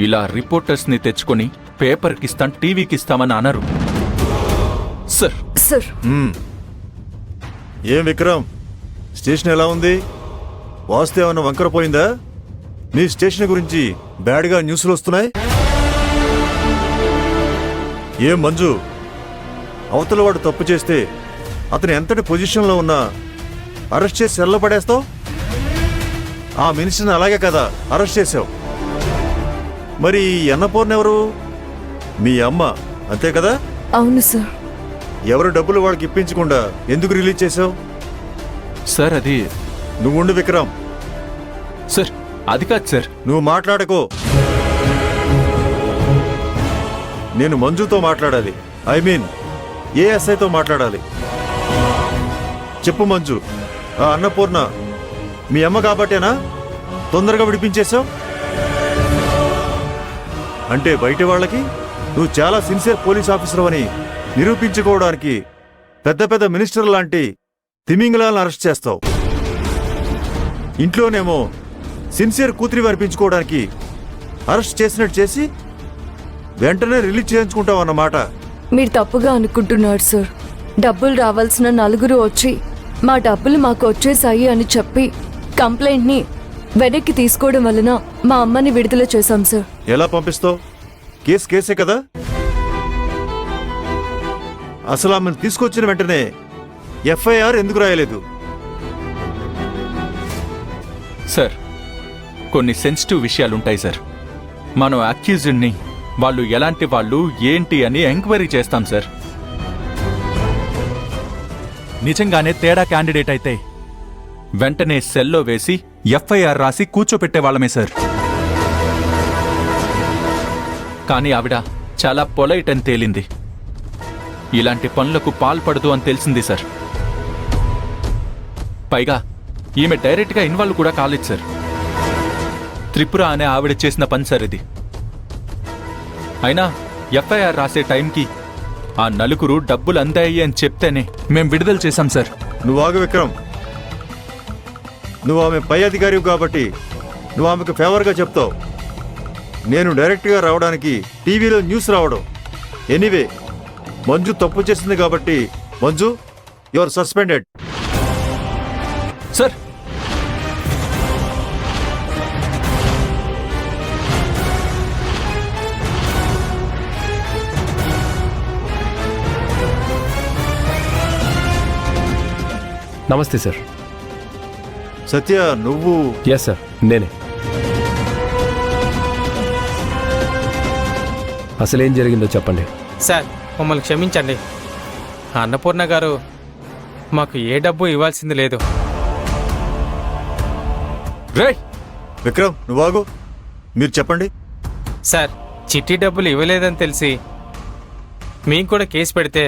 ఇలా రిపోర్టర్స్ని తెచ్చుకొని పేపర్కి ఇస్తాం, టీవీకి ఇస్తామని అనరు సార్. సార్ ఏం విక్రమ్, స్టేషన్ ఎలా ఉంది? వాస్తు ఏమన్నా వంకర పోయిందా? నీ స్టేషన్ గురించి బ్యాడ్గా న్యూస్లు వస్తున్నాయి. ఏం మంజు, అవతల వాడు తప్పు చేస్తే అతను ఎంతటి పొజిషన్లో ఉన్నా అరెస్ట్ చేసి సెల్లో పడేస్తావు. ఆ మినిస్టర్ని అలాగే కదా అరెస్ట్ చేసావు. మరి అన్నపూర్ణ ఎవరు? మీ అమ్మ, అంతే కదా? అవును సార్. ఎవరు డబ్బులు వాళ్ళకి ఇప్పించకుండా ఎందుకు రిలీజ్ చేసావు? సార్ అది నువ్వు ఉండు విక్రమ్. సార్ అది కాదు సార్. నువ్వు మాట్లాడకో. నేను మంజుతో మాట్లాడాలి. ఐ మీన్ ఏఎస్ఐతో మాట్లాడాలి. చెప్పు మంజు, ఆ అన్నపూర్ణ మీ అమ్మ కాబట్టేనా తొందరగా విడిపించేశావు? అంటే బయట వాళ్ళకి నువ్వు చాలా సిన్సియర్ పోలీస్ ఆఫీసర్ అని నిరూపించుకోవడానికి పెద్ద పెద్ద మినిస్టర్ లాంటి తిమింగలాలను అరెస్ట్ చేస్తావు. ఇంట్లోనేమో సిన్సియర్ కూతురి అనిపించుకోవడానికి అరెస్ట్ చేసినట్టు చేసి వెంటనే రిలీజ్ చేయించుకుంటావు అన్నమాట. మీరు తప్పుగా అనుకుంటున్నారు సార్. డబ్బులు రావాల్సిన నలుగురు వచ్చి మా డబ్బులు మాకు వచ్చేసాయి అని చెప్పి కంప్లైంట్ని వెనక్కి తీసుకోవడం వలన మా అమ్మని విడుదల చేశాం సార్. ఎలా పంపిస్తావు? కేసే కదా. అసలు ఆమెను తీసుకొచ్చిన వెంటనే ఎఫ్ఐఆర్ ఎందుకు రాయలేదు? సార్ కొన్ని సెన్సిటివ్ విషయాలుంటాయి సార్. మనం అక్యూజ్డ్ని వాళ్ళు ఎలాంటి వాళ్ళు ఏంటి అని ఎంక్వైరీ చేస్తాం సార్. నిజంగానే తేడా క్యాండిడేట్ అయితే వెంటనే సెల్లో వేసి ఎఫ్ఐఆర్ రాసి కూర్చోపెట్టేవాళ్ళమే సార్. కానీ ఆవిడ చాలా పొలైట్ అని తేలింది. ఇలాంటి పనులకు పాల్పడదు అని తెలిసింది సార్. పైగా ఈమె డైరెక్ట్గా ఇన్వాల్వ్ కూడా కాలేదు సార్. త్రిపుర అనే ఆవిడ చేసిన పని సార్ ఇది. అయినా ఎఫ్ఐఆర్ రాసే టైంకి ఆ నలుగురు డబ్బులు అందాయి అని చెప్తేనే మేం విడుదల చేశాం సార్. నువ్వు ఆగు విక్రమ్. నువ్వు ఆమె పై అధికారి కాబట్టి నువ్వు ఆమెకు ఫేవర్గా చెప్తావు. నేను డైరెక్ట్గా రావడానికి టీవీలో న్యూస్ రావడం. ఎనీవే, మంజు తప్పు చేసింది కాబట్టి Manju, you are suspended. Sir నమస్తే సార్. సత్య, నువ్వు? ఎస్ సార్, నేనే. అసలేం జరిగిందో చెప్పండి. సార్ మమ్మల్ని క్షమించండి. అన్నపూర్ణ గారు మాకు ఏ డబ్బు ఇవ్వాల్సింది లేదు. రేయ్ విక్రమ్, నువ్వు ఆగు. మీరు చెప్పండి. సార్ చిట్టి డబ్బులు ఇవ్వలేదని తెలిసి మేము కూడా కేసు పెడితే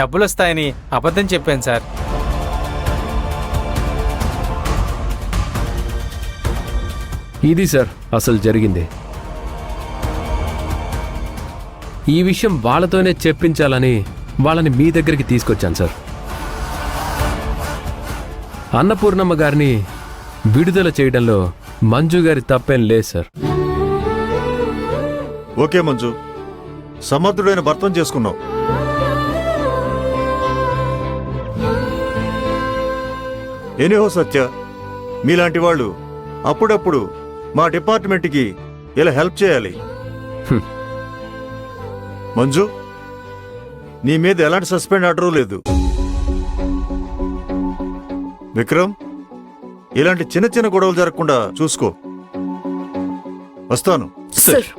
డబ్బులు వస్తాయని అబద్ధం చెప్పాను సార్. ఇది సార్ అసలు జరిగింది. ఈ విషయం వాళ్ళతోనే చెప్పించాలని వాళ్ళని మీ దగ్గరికి తీసుకొచ్చాను సార్. అన్నపూర్ణమ్మ గారిని విడుదల చేయడంలో మంజు గారి తప్పేం లేదు సార్. ఓకే మంజు, సమర్థుడైన భర్తను చేసుకున్నావు. ఎనీహో సత్య, మీలాంటి వాళ్ళు అప్పుడప్పుడు మా డిపార్ట్మెంట్కి ఇలా హెల్ప్ చేయాలి. మంజు, నీ మీద ఎలాంటి సస్పెండ్ ఆర్డరు లేదు. విక్రమ్, ఇలాంటి చిన్న చిన్న గొడవలు జరగకుండా చూసుకో. వస్తాను. సార్